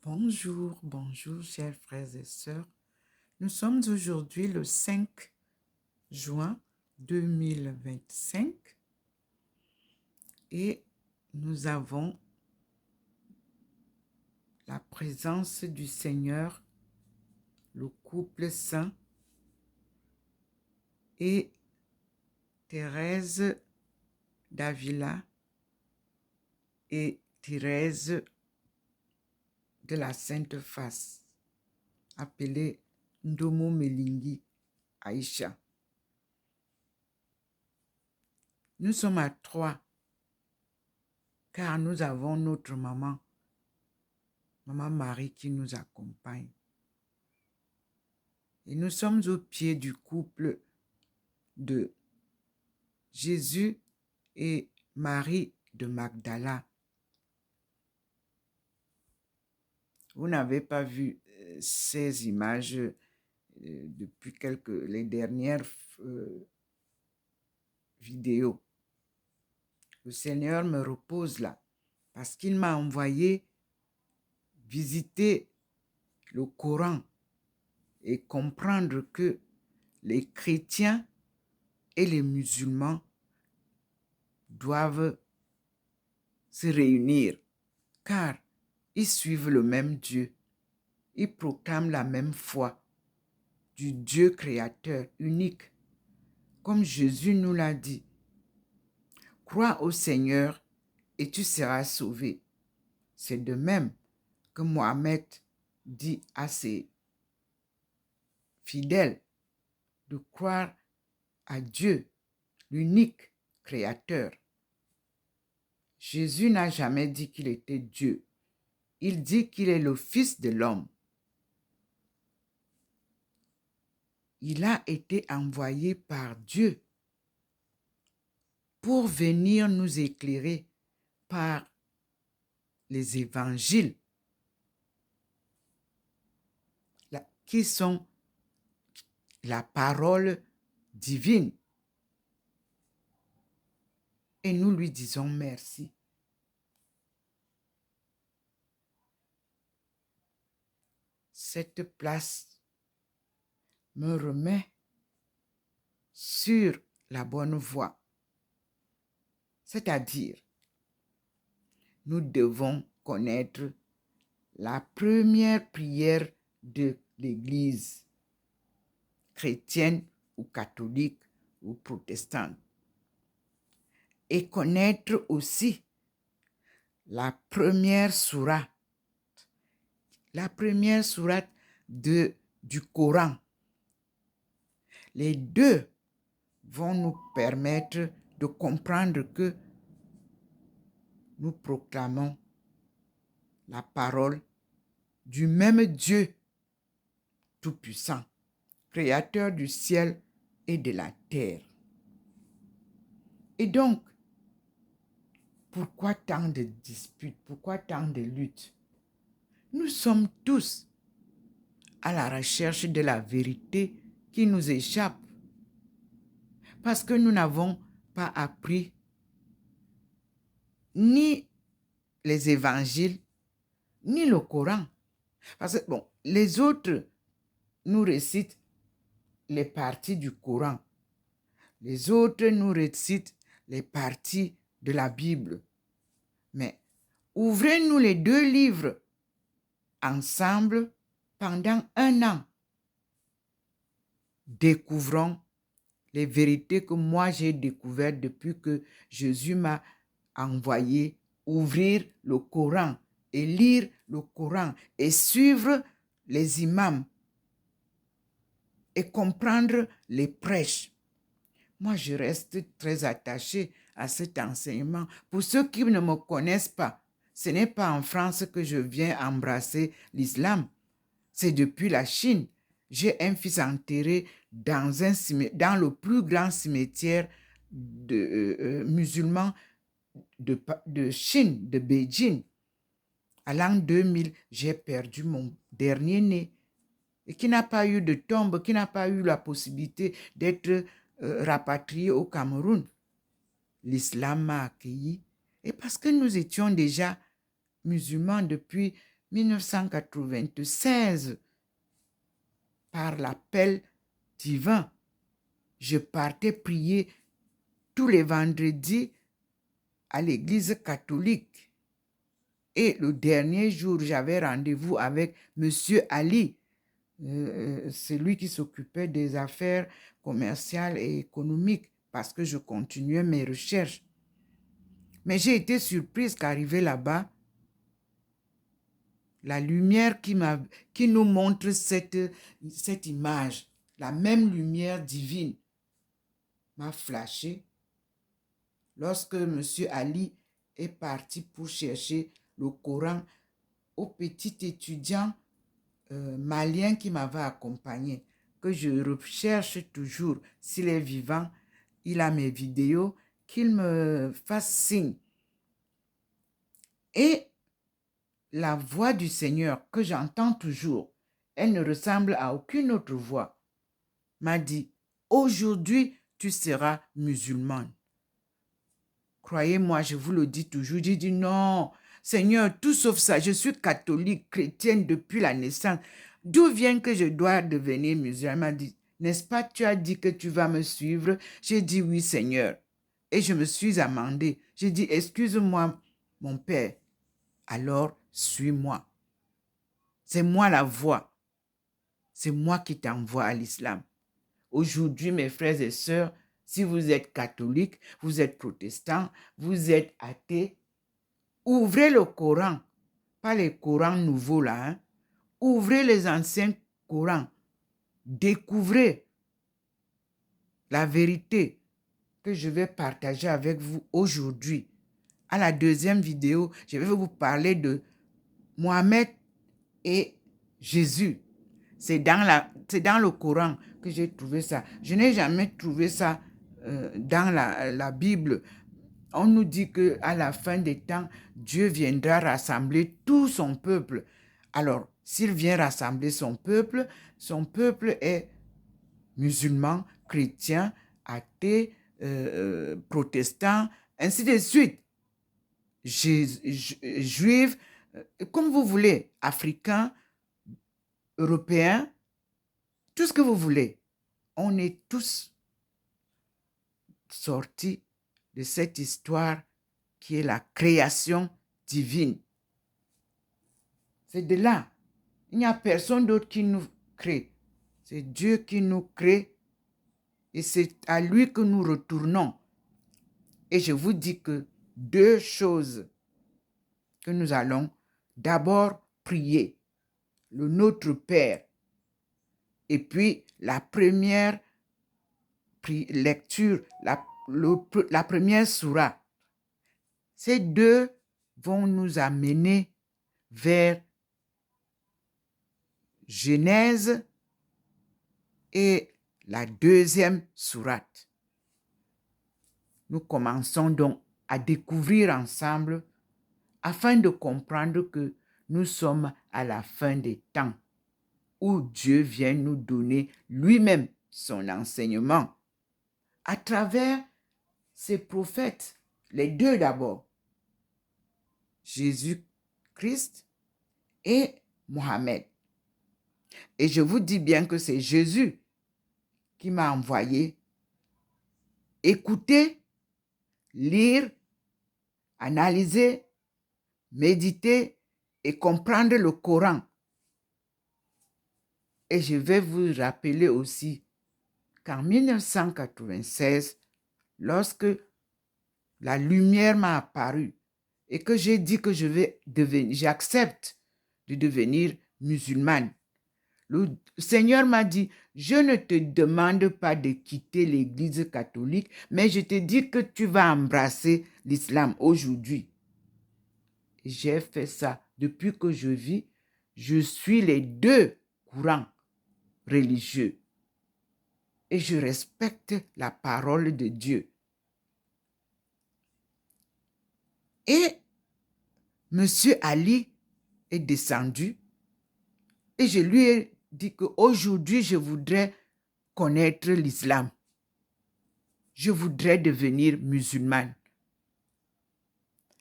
Bonjour, bonjour, chers frères et sœurs. Nous sommes aujourd'hui le 5 juin 2025 et nous avons la présence du Seigneur, le couple saint et Thérèse d'Avila et Thérèse de la Sainte Face, appelée Ndomo Melingi Aïcha. Nous sommes à 3 car nous avons notre maman Marie qui nous accompagne. Et nous sommes au pied du couple de Jésus et Marie de Magdala. Vous n'avez pas vu ces images depuis les dernières vidéos. Le Seigneur me repose là parce qu'il m'a envoyé visiter le Coran et comprendre que les chrétiens et les musulmans doivent se réunir car ils suivent le même Dieu. Ils proclament la même foi du Dieu créateur unique. Comme Jésus nous l'a dit, crois au Seigneur et tu seras sauvé. C'est de même que Mohammed dit à ses fidèles de croire à Dieu, l'unique créateur. Jésus n'a jamais dit qu'il était Dieu. Il dit qu'il est le Fils de l'homme. Il a été envoyé par Dieu pour venir nous éclairer par les évangiles qui sont la parole divine. Et nous lui disons merci. Cette place me remet sur la bonne voie. C'est-à-dire, nous devons connaître la première prière de l'Église chrétienne ou catholique ou protestante. Et connaître aussi la première sourate du Coran. Les deux vont nous permettre de comprendre que nous proclamons la parole du même Dieu tout-puissant, créateur du ciel et de la terre. Et donc, pourquoi tant de disputes? Pourquoi tant de luttes? Nous sommes tous à la recherche de la vérité qui nous échappe. Parce que nous n'avons pas appris ni les évangiles, ni le Coran. Parce que, les autres nous récitent les parties du Coran. Les autres nous récitent les parties de la Bible. Mais ouvrez-nous les deux livres ensemble pendant 1 an. Découvrons les vérités que moi j'ai découvertes depuis que Jésus m'a envoyé ouvrir le Coran et lire le Coran et suivre les imams et comprendre les prêches. Moi, je reste très attachée à cet enseignement. Pour ceux qui ne me connaissent pas, ce n'est pas en France que je viens embrasser l'islam. C'est depuis la Chine. J'ai un fils enterré dans le plus grand cimetière musulman de Chine, de Beijing. À l'an 2000, j'ai perdu mon dernier né et qui n'a pas eu de tombe, qui n'a pas eu la possibilité d'être rapatrié au Cameroun. L'islam m'a accueilli et parce que nous étions déjà musulmans depuis 1996, par l'appel divin, je partais prier tous les vendredis à l'église catholique. Et le dernier jour, j'avais rendez-vous avec M. Ali, celui qui s'occupait des affaires commerciales et économiques, parce que je continuais mes recherches. Mais j'ai été surprise qu'arrivé là-bas, la lumière qui nous montre cette image, la même lumière divine, m'a flashé lorsque M. Ali est parti pour chercher le Coran au petit étudiant malien qui m'avait accompagné, que je recherche toujours. S'il est vivant, il a mes vidéos, qu'il me fasse signe. Et la voix du Seigneur que j'entends toujours, elle ne ressemble à aucune autre voix, m'a dit, aujourd'hui, tu seras musulmane. Croyez-moi, je vous le dis toujours, j'ai dit non, Seigneur, tout sauf ça, je suis catholique, chrétienne depuis la naissance. D'où vient que je dois devenir musulmane? Il m'a dit, n'est-ce pas, tu as dit que tu vas me suivre? J'ai dit oui, Seigneur. Et je me suis amendée. J'ai dit, excuse-moi, mon Père. Alors, suis-moi. C'est moi la voie. C'est moi qui t'envoie à l'islam. Aujourd'hui, mes frères et sœurs, si vous êtes catholique, vous êtes protestant, vous êtes athée, ouvrez le Coran, pas les Corans nouveaux là, hein. Ouvrez les anciens Corans, découvrez la vérité que je vais partager avec vous aujourd'hui. À la deuxième vidéo, je vais vous parler de Mohamed et Jésus. C'est dans le Coran que j'ai trouvé ça. Je n'ai jamais trouvé ça dans la Bible. On nous dit qu'à la fin des temps, Dieu viendra rassembler tout son peuple. Alors, s'il vient rassembler son peuple est musulman, chrétien, athée, protestant, ainsi de suite. Juif, comme vous voulez, africain, européen, tout ce que vous voulez. On est tous sortis de cette histoire qui est la création divine. C'est de là. Il n'y a personne d'autre qui nous crée. C'est Dieu qui nous crée et c'est à lui que nous retournons. Et je vous dis que deux choses que nous allons d'abord prier. Le Notre Père. Et puis la première lecture, la première sourate. Ces deux vont nous amener vers Genèse et la deuxième sourate. Nous commençons donc à découvrir ensemble afin de comprendre que nous sommes à la fin des temps où Dieu vient nous donner lui-même son enseignement à travers ses prophètes, les deux d'abord, Jésus-Christ et Mohamed. Et je vous dis bien que c'est Jésus qui m'a envoyé écouter, lire, analyser, méditer et comprendre le Coran. Et je vais vous rappeler aussi qu'en 1996, lorsque la lumière m'a apparu et que j'ai dit que j'accepte de devenir musulmane, le Seigneur m'a dit, je ne te demande pas de quitter l'église catholique, mais je te dis que tu vas embrasser l'islam aujourd'hui. J'ai fait ça depuis que je vis. Je suis les deux courants religieux. Et je respecte la parole de Dieu. Et M. Ali est descendu et je lui ai dit qu'aujourd'hui, je voudrais connaître l'islam. Je voudrais devenir musulmane.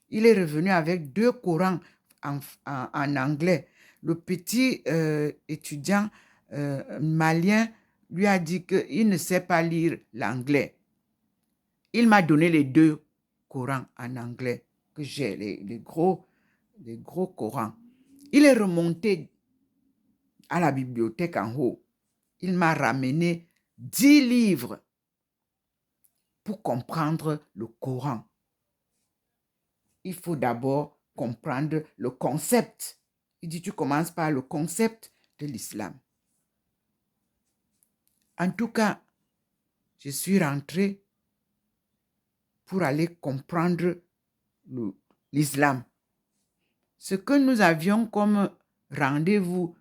Il est revenu avec deux Corans en anglais. Le petit étudiant malien lui a dit qu'il ne sait pas lire l'anglais. Il m'a donné les 2 Corans en anglais, que j'ai, les gros Corans. Il est remonté à la bibliothèque en haut. Il m'a ramené 10 livres pour comprendre le Coran. Il faut d'abord comprendre le concept. Il dit, tu commences par le concept de l'islam. En tout cas, je suis rentré pour aller comprendre l'islam. Ce que nous avions comme rendez-vous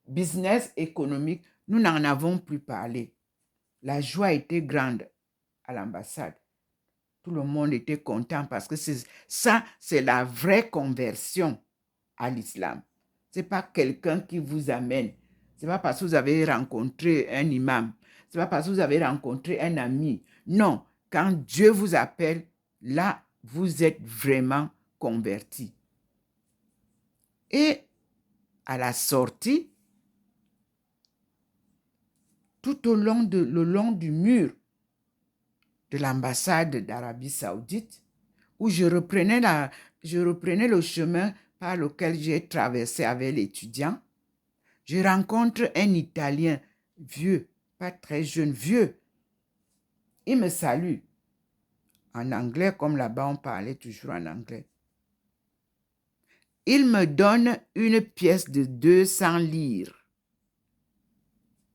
business économique, nous n'en avons plus parlé. La joie était grande à l'ambassade. Tout le monde était content parce que ça, c'est la vraie conversion à l'islam. Ce n'est pas quelqu'un qui vous amène. Ce n'est pas parce que vous avez rencontré un imam. Ce n'est pas parce que vous avez rencontré un ami. Non, quand Dieu vous appelle, là, vous êtes vraiment converti. Et à la sortie, tout au long du mur de l'ambassade d'Arabie Saoudite, où je reprenais le chemin par lequel j'ai traversé avec l'étudiant, je rencontre un Italien vieux, pas très jeune, vieux. Il me salue en anglais, comme là-bas on parlait toujours en anglais. Il me donne une pièce de 200 lire.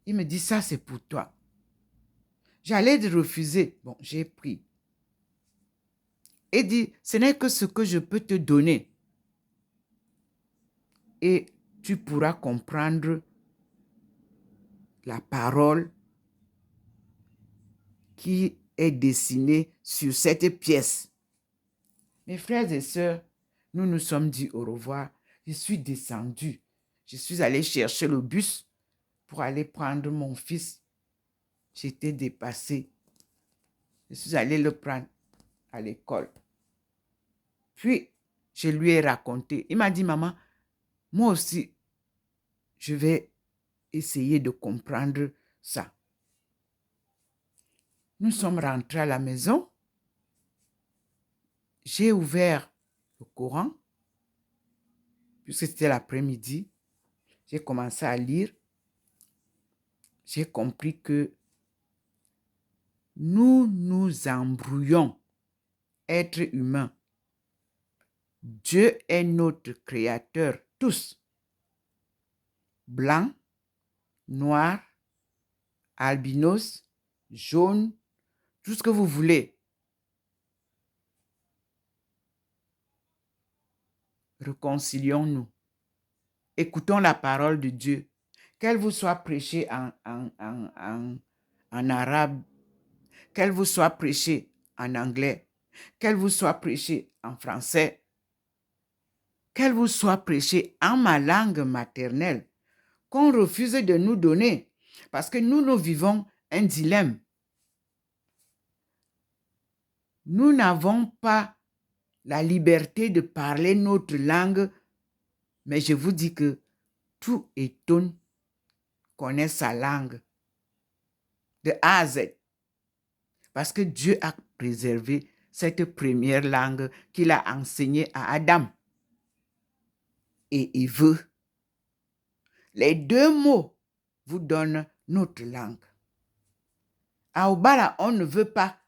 Il me dit, ça c'est pour toi. J'allais refuser. Bon, j'ai pris. Il dit, ce n'est que ce que je peux te donner. Et tu pourras comprendre la parole qui est dessinée sur cette pièce. Mes frères et sœurs, nous nous sommes dit au revoir. Je suis descendu. Je suis allé chercher le bus pour aller prendre mon fils. J'étais dépassé. Je suis allé le prendre à l'école. Puis, je lui ai raconté. Il m'a dit, maman, moi aussi, je vais essayer de comprendre ça. Nous sommes rentrés à la maison. J'ai ouvert le Coran, puisque c'était l'après-midi. J'ai commencé à lire. J'ai compris que nous nous embrouillons, êtres humains. Dieu est notre créateur, tous. Blanc, noir, albinos, jaune, tout ce que vous voulez. Réconcilions-nous. Écoutons la parole de Dieu. Qu'elle vous soit prêchée en arabe, qu'elle vous soit prêchée en anglais, qu'elle vous soit prêchée en français, qu'elle vous soit prêchée en ma langue maternelle, qu'on refuse de nous donner, parce que nous vivons un dilemme. Nous n'avons pas la liberté de parler notre langue, mais je vous dis que tout étonne connaît sa langue de A à Z. Parce que Dieu a préservé cette première langue qu'il a enseignée à Adam et Ève. Les 2 mots vous donnent notre langue. À Obala, on ne veut pas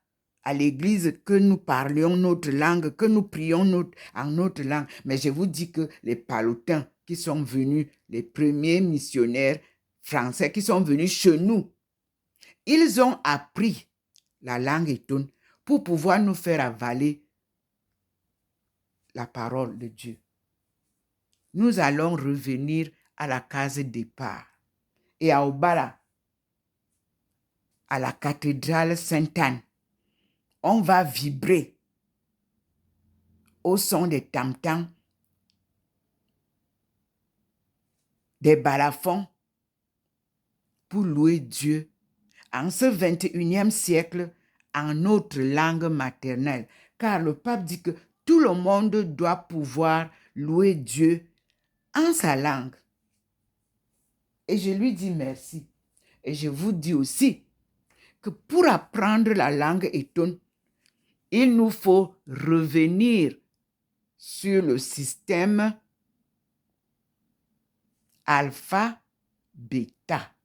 à l'église que nous parlions notre langue, que nous prions en notre langue. Mais je vous dis que les Palotins qui sont venus, les premiers missionnaires français qui sont venus chez nous, ils ont appris la langue étonne pour pouvoir nous faire avaler la parole de Dieu. Nous allons revenir à la case départ. Et à Obala, à la cathédrale Sainte-Anne, on va vibrer au son des tam-tams, des balafons, pour louer Dieu en ce 21e siècle en notre langue maternelle. Car le pape dit que tout le monde doit pouvoir louer Dieu en sa langue. Et je lui dis merci. Et je vous dis aussi que pour apprendre la langue Eton, il nous faut revenir sur le système alpha-bêta,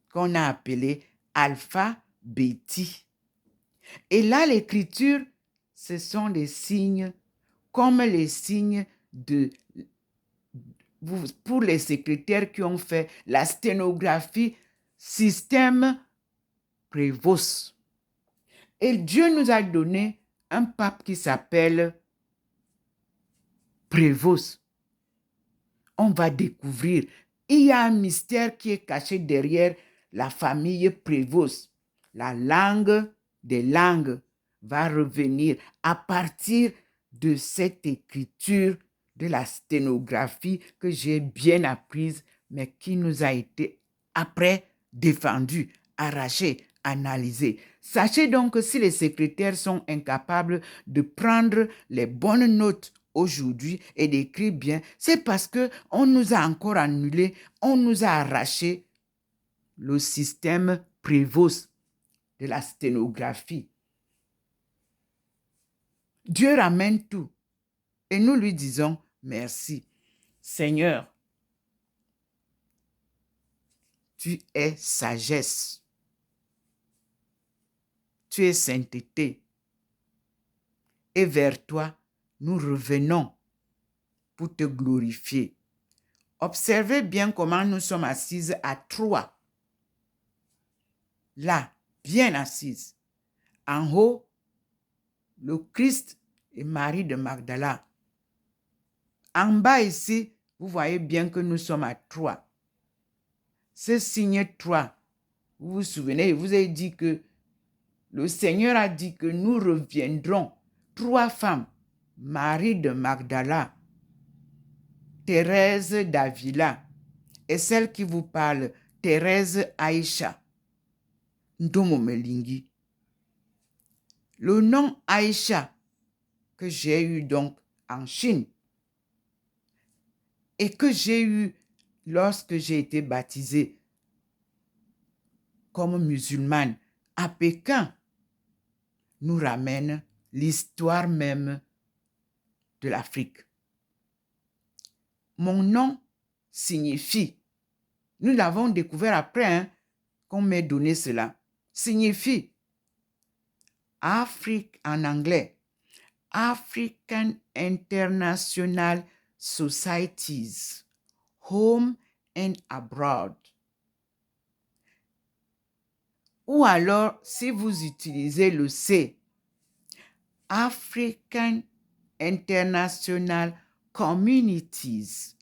qu'on a appelé alpha-béti. Et là, l'écriture, ce sont des signes comme les signes pour les secrétaires qui ont fait la sténographie, système Prévost. Et Dieu nous a donné un pape qui s'appelle Prévost. On va découvrir, il y a un mystère qui est caché derrière la famille Prévost. La langue des langues va revenir à partir de cette écriture de la sténographie que j'ai bien apprise, mais qui nous a été après défendue, arrachée, analysée. Sachez donc que si les secrétaires sont incapables de prendre les bonnes notes aujourd'hui et d'écrire bien, c'est parce qu'on nous a encore annulé, on nous a arraché le système Prévost de la sténographie. Dieu ramène tout et nous lui disons merci. Seigneur, tu es sagesse, tu es sainteté et vers toi, nous revenons pour te glorifier. Observez bien comment nous sommes assises à trois. Là, bien assises. En haut, le Christ et Marie de Magdala. En bas ici, vous voyez bien que nous sommes à trois. Ce signe 3, vous vous souvenez, je vous ai dit que le Seigneur a dit que nous reviendrons. 3 femmes, Marie de Magdala, Thérèse d'Avila et celle qui vous parle, Thérèse Aïcha. Ndomo Melingi. Le nom Aïcha que j'ai eu donc en Chine et que j'ai eu lorsque j'ai été baptisée comme musulmane à Pékin nous ramène l'histoire même de l'Afrique. Mon nom signifie, nous l'avons découvert après qu'on m'ait donné cela, signifie Afrique en anglais, African International Societies, Home and Abroad. Ou alors, si vous utilisez le C, African International Communities,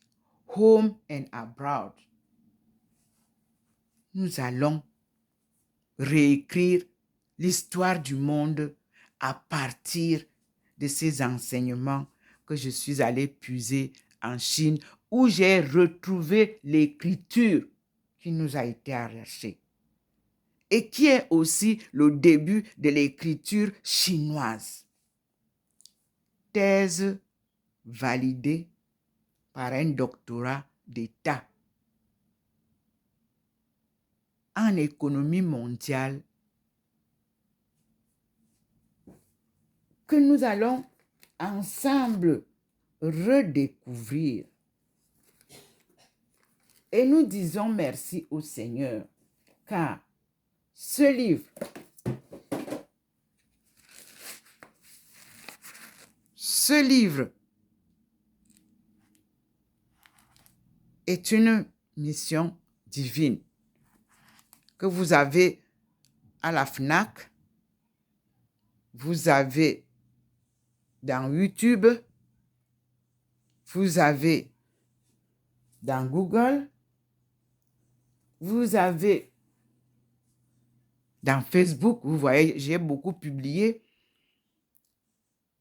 Home and Abroad. Nous allons réécrire l'histoire du monde à partir de ces enseignements que je suis allée puiser en Chine, où j'ai retrouvé l'écriture qui nous a été arrachée et qui est aussi le début de l'écriture chinoise. Thèse validée par un doctorat d'État en économie mondiale que nous allons ensemble redécouvrir. Et nous disons merci au Seigneur, car ce livre est une mission divine que vous avez à la FNAC, vous avez dans YouTube, vous avez dans Google, vous avez dans Facebook, vous voyez, j'ai beaucoup publié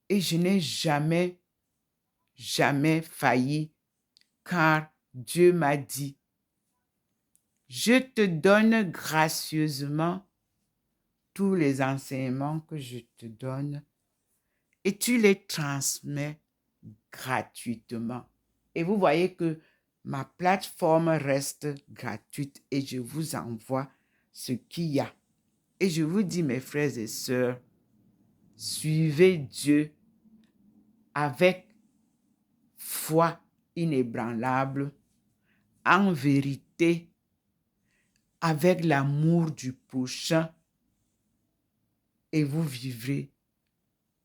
et je n'ai jamais failli car Dieu m'a dit, je te donne gracieusement tous les enseignements que je te donne et tu les transmets gratuitement. Et vous voyez que ma plateforme reste gratuite et je vous envoie ce qu'il y a. Et je vous dis, mes frères et sœurs, suivez Dieu avec foi inébranlable, en vérité, avec l'amour du prochain, et vous vivrez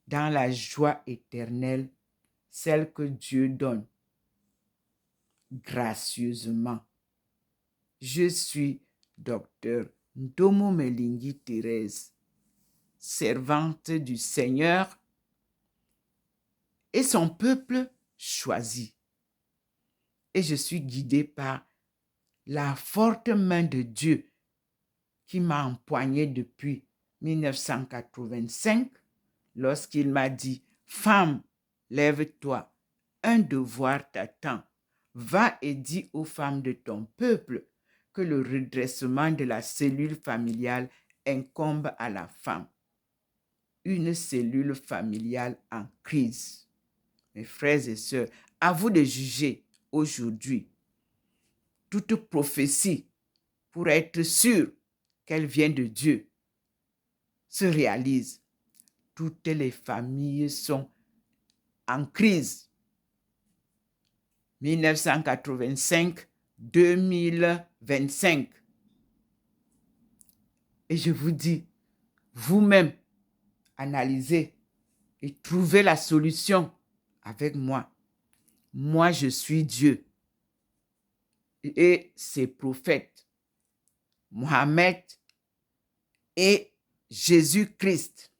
dans la joie éternelle, celle que Dieu donne gracieusement. Je suis docteur Ndomo Melingi Thérèse, servante du Seigneur et son peuple choisi. Et je suis guidée par la forte main de Dieu qui m'a empoignée depuis 1985 lorsqu'il m'a dit « Femme, lève-toi, un devoir t'attend. Va et dis aux femmes de ton peuple que le redressement de la cellule familiale incombe à la femme. » Une cellule familiale en crise. Mes frères et sœurs, à vous de juger aujourd'hui. Toute prophétie, pour être sûr qu'elle vient de Dieu, se réalise. Toutes les familles sont en crise. 1985-2025. Et je vous dis, vous-même, analysez et trouvez la solution avec moi. Moi, je suis Dieu. Et ses prophètes, Mohammed et Jésus-Christ.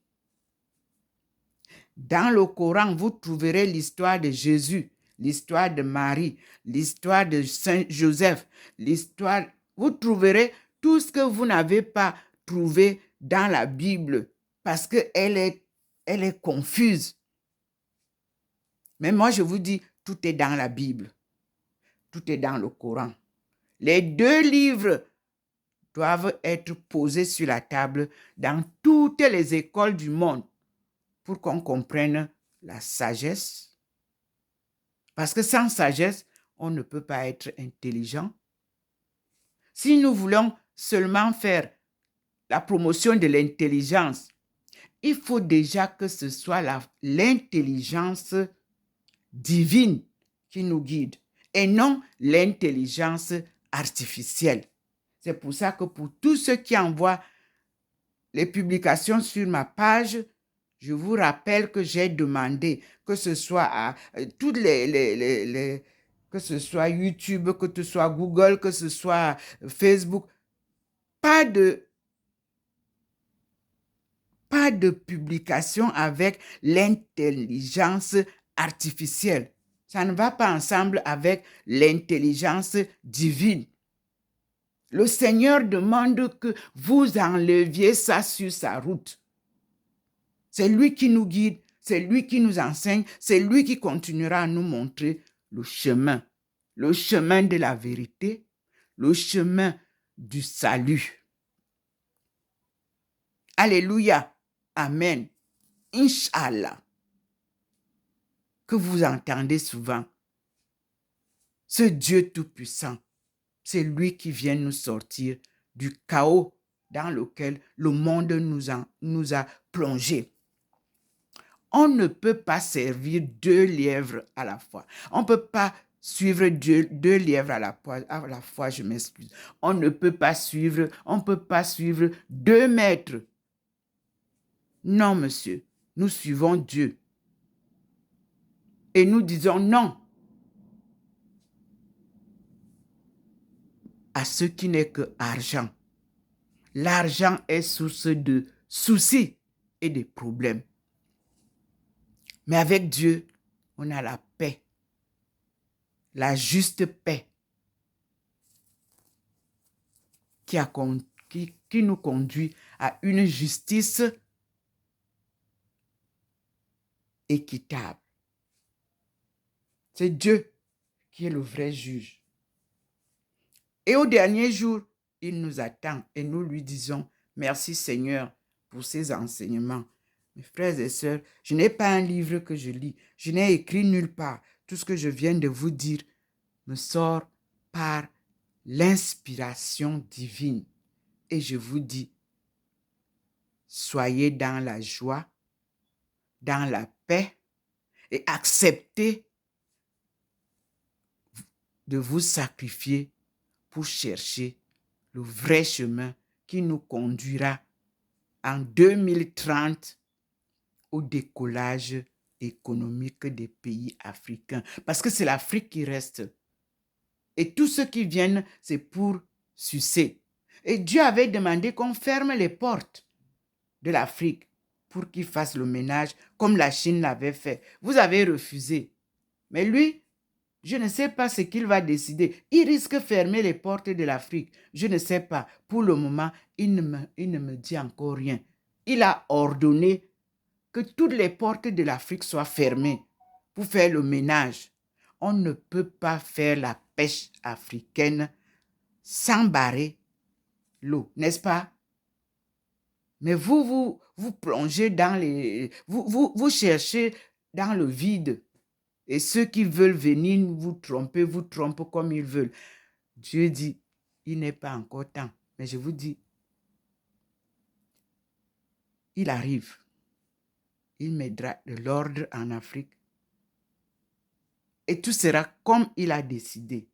Dans le Coran, vous trouverez l'histoire de Jésus, l'histoire de Marie, l'histoire de Saint Joseph, l'histoire... Vous trouverez tout ce que vous n'avez pas trouvé dans la Bible parce qu'elle est confuse. Mais moi, je vous dis, tout est dans la Bible. Tout est dans le Coran. Les deux livres doivent être posés sur la table dans toutes les écoles du monde pour qu'on comprenne la sagesse. Parce que sans sagesse, on ne peut pas être intelligent. Si nous voulons seulement faire la promotion de l'intelligence, il faut déjà que ce soit l'intelligence divine qui nous guide et non l'intelligence artificielle. C'est pour ça que pour tous ceux qui envoient les publications sur ma page, je vous rappelle que j'ai demandé que ce soit à toutes que ce soit YouTube, que ce soit Google, que ce soit Facebook, pas de publication avec l'intelligence artificielle. Ça ne va pas ensemble avec l'intelligence divine. Le Seigneur demande que vous enleviez ça sur sa route. C'est lui qui nous guide, c'est lui qui nous enseigne, c'est lui qui continuera à nous montrer le chemin de la vérité, le chemin du salut. Alléluia, amen, Inch'Allah, que vous entendez souvent. Ce Dieu tout-puissant, c'est lui qui vient nous sortir du chaos dans lequel le monde nous a plongés. On ne peut pas servir deux lièvres à la fois. On ne peut pas suivre deux lièvres à la fois, je m'excuse. On ne peut pas suivre deux maîtres. Non, monsieur, nous suivons Dieu. Et nous disons non à ce qui n'est que argent. L'argent est source de soucis et de problèmes. Mais avec Dieu, on a la paix, la juste paix qui nous conduit à une justice équitable. C'est Dieu qui est le vrai juge. Et au dernier jour, il nous attend et nous lui disons, merci Seigneur pour ces enseignements. Mes frères et sœurs, je n'ai pas un livre que je lis. Je n'ai écrit nulle part. Tout ce que je viens de vous dire me sort par l'inspiration divine. Et je vous dis, soyez dans la joie, dans la paix et acceptez de vous sacrifier pour chercher le vrai chemin qui nous conduira en 2030 au décollage économique des pays africains. Parce que c'est l'Afrique qui reste. Et tous ceux qui viennent, c'est pour sucer. Et Dieu avait demandé qu'on ferme les portes de l'Afrique pour qu'il fasse le ménage comme la Chine l'avait fait. Vous avez refusé. Mais lui, je ne sais pas ce qu'il va décider. Il risque de fermer les portes de l'Afrique. Je ne sais pas. Pour le moment, il ne me dit encore rien. Il a ordonné que toutes les portes de l'Afrique soient fermées pour faire le ménage. On ne peut pas faire la pêche africaine sans barrer l'eau, n'est-ce pas? Mais vous plongez dans les... Vous cherchez dans le vide. Et ceux qui veulent venir vous trompent comme ils veulent. Dieu dit, il n'est pas encore temps. Mais je vous dis, il arrive. Il mettra de l'ordre en Afrique. Et tout sera comme il a décidé.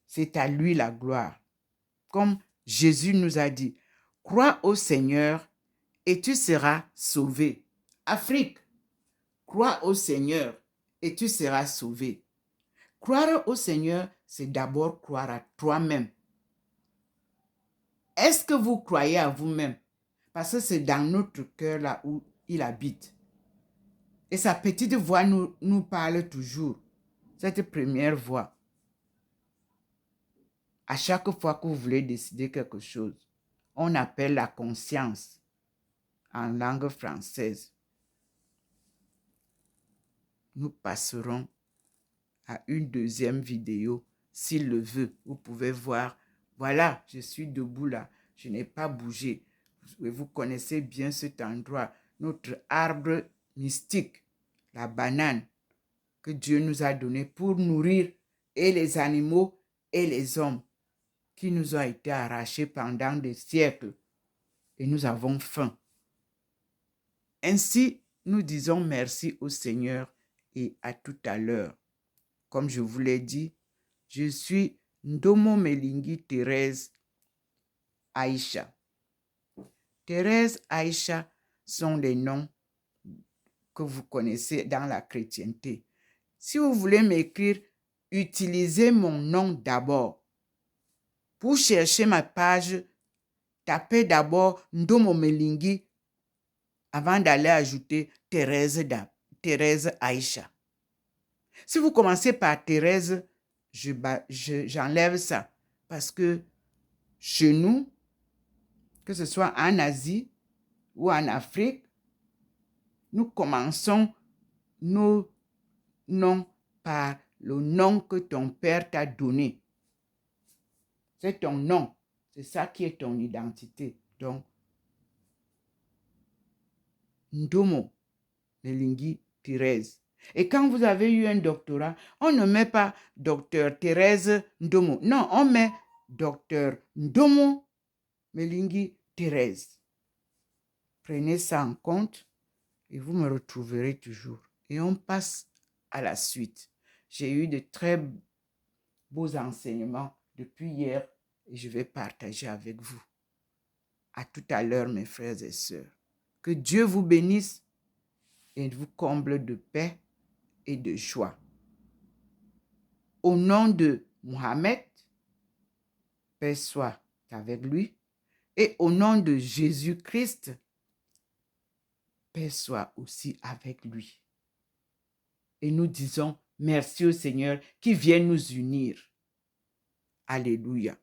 C'est à lui la gloire. Comme Jésus nous a dit, crois au Seigneur et tu seras sauvé. Afrique, crois au Seigneur et tu seras sauvé. Croire au Seigneur, c'est d'abord croire à toi-même. Est-ce que vous croyez à vous-même? Parce que c'est dans notre cœur là où il habite. Et sa petite voix nous parle toujours. Cette première voix. À chaque fois que vous voulez décider quelque chose, on appelle la conscience en langue française. Nous passerons à une deuxième vidéo. S'il le veut, vous pouvez voir. Voilà, je suis debout là. Je n'ai pas bougé. Vous connaissez bien cet endroit. Notre arbre mystique, la banane que Dieu nous a donné pour nourrir et les animaux et les hommes qui nous ont été arrachés pendant des siècles. Et nous avons faim. Ainsi, nous disons merci au Seigneur et à tout à l'heure. Comme je vous l'ai dit, je suis Ndomo Melingi Thérèse Aïcha. Thérèse, Aïcha sont les noms que vous connaissez dans la chrétienté. Si vous voulez m'écrire, utilisez mon nom d'abord. Pour chercher ma page, tapez d'abord Ndomo Melingi avant d'aller ajouter Thérèse Aïcha. Si vous commencez par Thérèse, j'enlève ça parce que chez nous, que ce soit en Asie ou en Afrique, nous commençons nos noms par le nom que ton père t'a donné. C'est ton nom. C'est ça qui est ton identité. Donc, Ndomo Melingi Thérèse. Et quand vous avez eu un doctorat, on ne met pas docteur Thérèse Ndomo. Non, on met docteur Ndomo Melingi Thérèse. Prenez ça en compte et vous me retrouverez toujours. Et on passe à la suite. J'ai eu de très beaux enseignements depuis hier et je vais partager avec vous. À tout à l'heure, mes frères et sœurs. Que Dieu vous bénisse et vous comble de paix et de joie. Au nom de Mohamed, paix soit avec lui, et au nom de Jésus-Christ, paix soit aussi avec lui. Et nous disons merci au Seigneur qui vient nous unir. Alléluia.